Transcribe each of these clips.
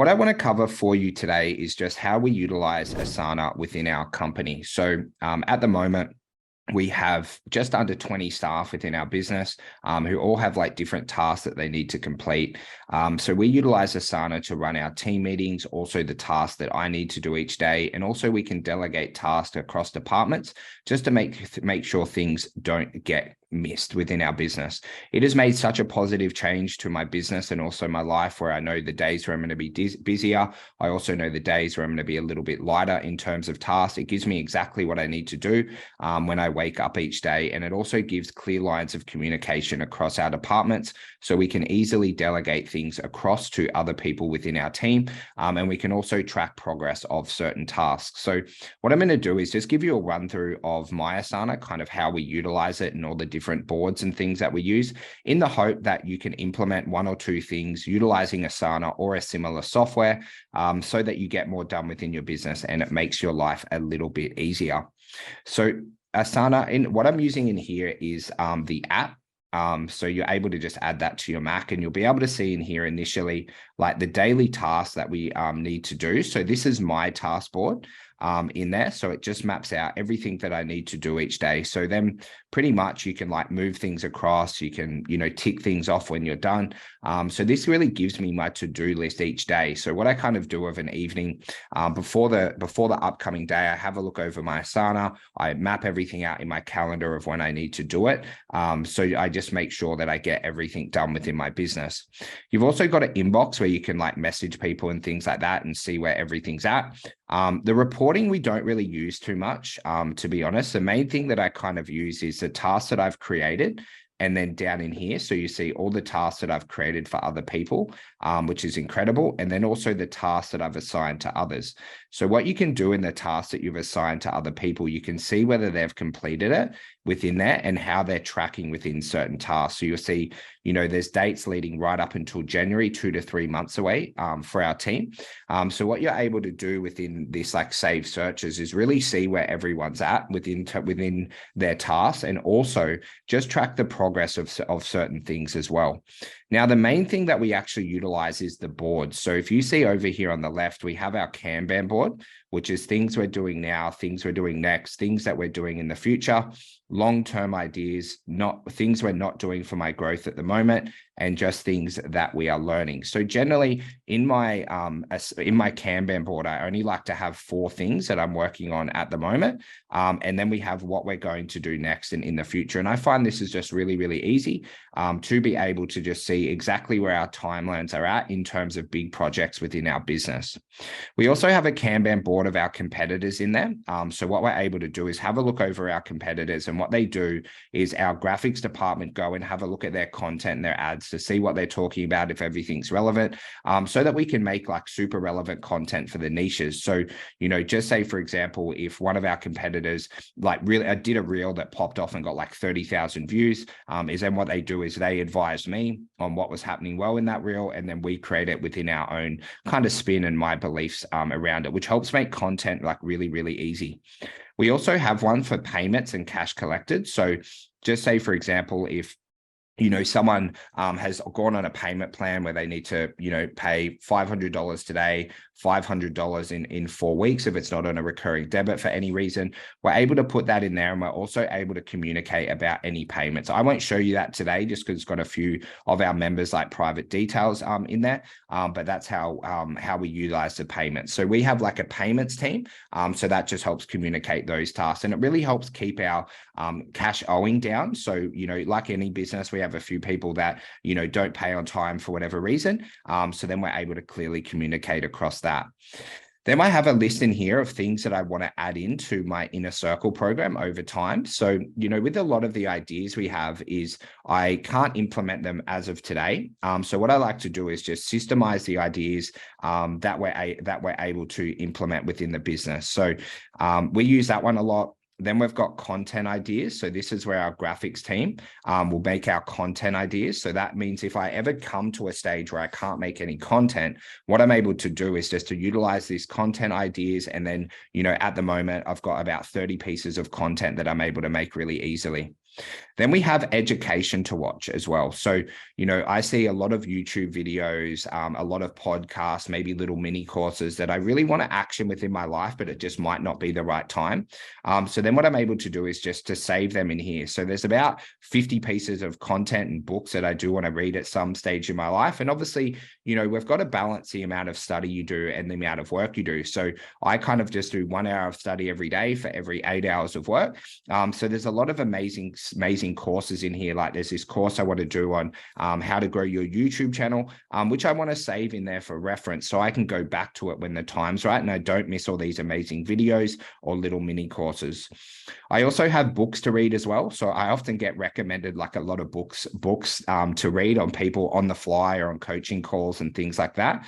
What I want to cover for you today is just how we utilize Asana within our company. So at the moment, we have just under 20 staff within our business who all have like different tasks that they need to complete. So we utilize Asana to run our team meetings, also the tasks that I need to do each day. And also we can delegate tasks across departments just to make sure things don't get missed within our business. It has made such a positive change to my business and also my life, where I know the days where I'm going to be busier. I also know the days where I'm going to be a little bit lighter in terms of tasks. It gives me exactly what I need to do when I wake up each day. And it also gives clear lines of communication across our departments, so we can easily delegate things across to other people within our team. And we can also track progress of certain tasks. So what I'm going to do is just give you a run through of my Asana, kind of how we utilize it and all the different boards and things that we use, in the hope that you can implement one or two things utilizing Asana or a similar software, so that you get more done within your business and it makes your life a little bit easier. So Asana, what I'm using in here is the app. So you're able to just add that to your Mac, and you'll be able to see in here initially like the daily tasks that we need to do. So this is my task board in there. So it just maps out everything that I need to do each day. So then pretty much you can like move things across, you can, tick things off when you're done. So this really gives me my to-do list each day. So what I kind of do of an evening before the upcoming day, I have a look over my Asana, I map everything out in my calendar of when I need to do it. So I just make sure that I get everything done within my business. You've also got an inbox where you can like message people and things like that and see where everything's at. The reporting we don't really use too much, to be honest. The main thing that I kind of use is the tasks that I've created. And then down in here, so you see all the tasks that I've created for other people, which is incredible. And then also the tasks that I've assigned to others. So what you can do in the tasks that you've assigned to other people, you can see whether they've completed it within there and how they're tracking within certain tasks. So you'll see, there's dates leading right up until January, 2 to 3 months away for our team. So what you're able to do within this like save searches is really see where everyone's at within their tasks, and also just track the progress of certain things as well. Now, the main thing that we actually utilize is the board. So if you see over here on the left, we have our Kanban board, which is things we're doing now, things we're doing next, things that we're doing in the future, long-term ideas, not things we're not doing for my growth at the moment, and just things that we are learning. So generally in my Kanban board, I only like to have 4 things that I'm working on at the moment. And then we have what we're going to do next and in the future. And I find this is just really, really easy to be able to just see exactly where our timelines are at in terms of big projects within our business. We also have a Kanban board of our competitors in there. So what we're able to do is have a look over our competitors, and what they do is our graphics department go and have a look at their content and their ads to see what they're talking about, if everything's relevant, so that we can make like super relevant content for the niches. So, just say, for example, if one of our competitors like really did a reel that popped off and got like 30,000 views, is then what they do is they advise me on what was happening well in that reel, and then we create it within our own kind of spin and my beliefs around it, which helps make content like really, really easy. We also have one for payments and cash collected. So just say, for example, if someone has gone on a payment plan where they need to, pay $500 today, $500 in 4 weeks, if it's not on a recurring debit for any reason, we're able to put that in there. And we're also able to communicate about any payments. I won't show you that today just because it's got a few of our members like private details in there. But that's how we utilize the payments. So we have like a payments team. So that just helps communicate those tasks, and it really helps keep our cash owing down. So, like any business, we have a few people that, don't pay on time for whatever reason. So then we're able to clearly communicate across that. Then I have a list in here of things that I want to add into my inner circle program over time. So, with a lot of the ideas we have is I can't implement them as of today. So what I like to do is just systemize the ideas that we're able to implement within the business. So we use that one a lot. Then we've got content ideas. So this is where our graphics team will make our content ideas. So that means if I ever come to a stage where I can't make any content, what I'm able to do is just to utilize these content ideas. And then, at the moment, I've got about 30 pieces of content that I'm able to make really easily. Then we have education to watch as well. So, I see a lot of YouTube videos, a lot of podcasts, maybe little mini courses that I really want to action within my life, but it just might not be the right time. So then what I'm able to do is just to save them in here. So there's about 50 pieces of content and books that I do want to read at some stage in my life. And obviously, we've got to balance the amount of study you do and the amount of work you do. So I kind of just do 1 hour of study every day for every 8 hours of work. So there's a lot of amazing courses in here. Like there's this course I want to do on how to grow your YouTube channel, which I want to save in there for reference so I can go back to it when the time's right and I don't miss all these amazing videos or little mini courses. I also have books to read as well. So I often get recommended like a lot of books to read on people on the fly or on coaching calls and things like that.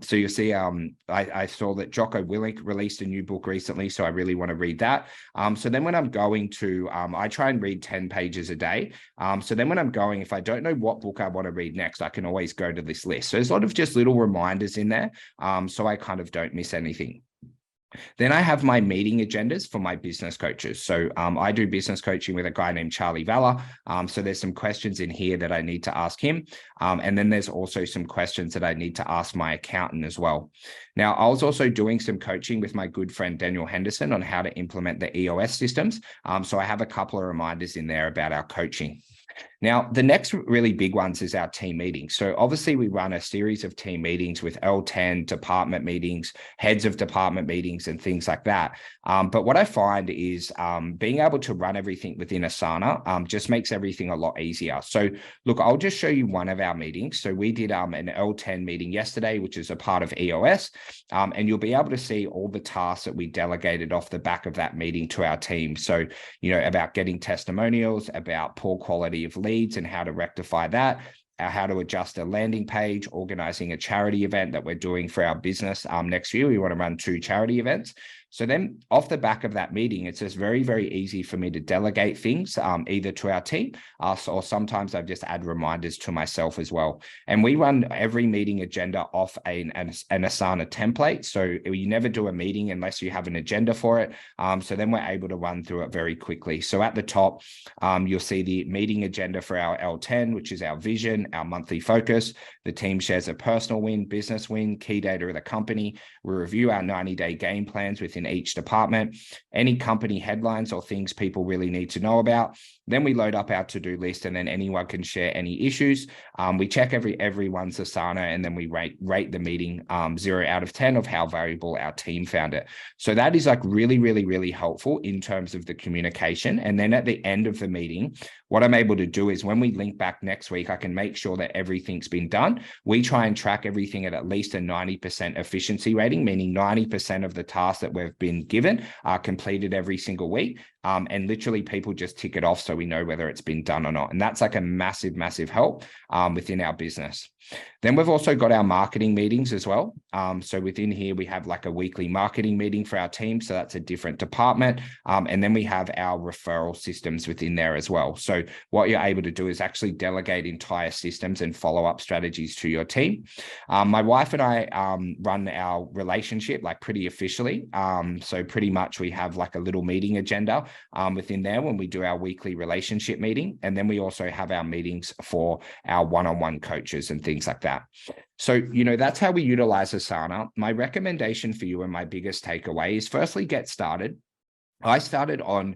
So you see, I saw that Jocko Willink released a new book recently, so I really want to read that. So then when I'm going to, I try and read 10 pages a day. So then when I'm going, if I don't know what book I want to read next, I can always go to this list. So there's a lot of just little reminders in there, so I kind of don't miss anything. Then I have my meeting agendas for my business coaches. So I do business coaching with a guy named Charlie Valla. So there's some questions in here that I need to ask him. And then there's also some questions that I need to ask my accountant as well. Now, I was also doing some coaching with my good friend Daniel Henderson on how to implement the EOS systems. So I have a couple of reminders in there about our coaching. Now, the next really big ones is our team meetings. So obviously we run a series of team meetings with L10 department meetings, heads of department meetings and things like that. But what I find is being able to run everything within Asana just makes everything a lot easier. So look, I'll just show you one of our meetings. So we did an L10 meeting yesterday, which is a part of EOS. And you'll be able to see all the tasks that we delegated off the back of that meeting to our team. So, about getting testimonials, about poor quality of leads and how to rectify that, how to adjust a landing page, organizing a charity event that we're doing for our business next year. We want to run 2 charity events. So then off the back of that meeting, it's just very, very easy for me to delegate things either to our team or sometimes I just add reminders to myself as well. And we run every meeting agenda off an Asana template. So you never do a meeting unless you have an agenda for it. So then we're able to run through it very quickly. So at the top, you'll see the meeting agenda for our L10, which is our vision, our monthly focus. The team shares a personal win, business win, key data of the company. We review our 90-day game plans within each department, any company headlines or things people really need to know about. Then we load up our to-do list and then anyone can share any issues. We check everyone's Asana and then we rate the meeting 0 out of 10 of how valuable our team found it. So that is like really, really, really helpful in terms of the communication. And then at the end of the meeting, what I'm able to do is when we link back next week, I can make sure that everything's been done. We try and track everything at least a 90% efficiency rating, meaning 90% of the tasks that we've been given are completed every single week. And literally people just tick it off so we know whether it's been done or not. And that's like a massive, massive help within our business. Then we've also got our marketing meetings as well. So within here, we have like a weekly marketing meeting for our team. So that's a different department. And then we have our referral systems within there as well. So what you're able to do is actually delegate entire systems and follow-up strategies to your team. My wife and I run our relationship like pretty officially. So pretty much we have like a little meeting agenda within there when we do our weekly relationship meeting. And then we also have our meetings for our one-on-one coaches and things like that. So, that's how we utilize Asana. My recommendation for you and my biggest takeaway is firstly, get started. I started on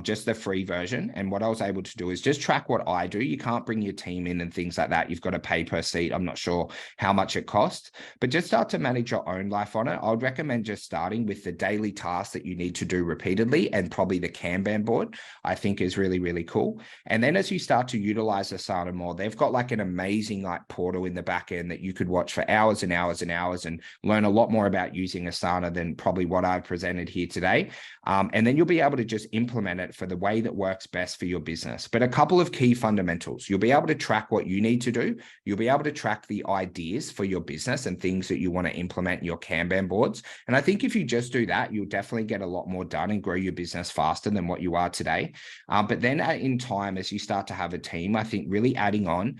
just the free version. And what I was able to do is just track what I do. You can't bring your team in and things like that. You've got to pay per seat. I'm not sure how much it costs, but just start to manage your own life on it. I would recommend just starting with the daily tasks that you need to do repeatedly and probably the Kanban board, I think is really, really cool. And then as you start to utilize Asana more, they've got like an amazing like portal in the back end that you could watch for hours and hours and hours and learn a lot more about using Asana than probably what I've presented here today. And then you'll be able to just implement it for the way that works best for your business. But a couple of key fundamentals, you'll be able to track what you need to do. You'll be able to track the ideas for your business and things that you want to implement in your Kanban boards. And I think if you just do that, you'll definitely get a lot more done and grow your business faster than what you are today. But then in time, as you start to have a team, I think really adding on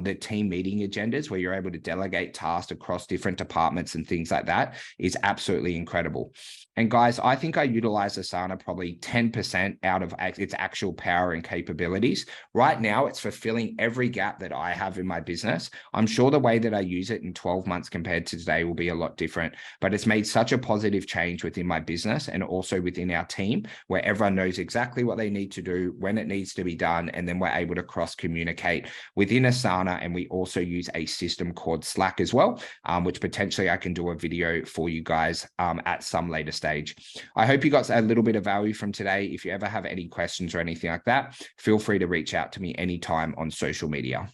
the team meeting agendas where you're able to delegate tasks across different departments and things like that is absolutely incredible. And guys, I think I utilize Asana Asana probably 10% out of its actual power and capabilities. Right now, it's fulfilling every gap that I have in my business. I'm sure the way that I use it in 12 months compared to today will be a lot different, but it's made such a positive change within my business and also within our team, where everyone knows exactly what they need to do, when it needs to be done, and then we're able to cross communicate within Asana. And we also use a system called Slack as well, which potentially I can do a video for you guys at some later stage. I hope you got a little bit of value from today. If you ever have any questions or anything like that, feel free to reach out to me anytime on social media.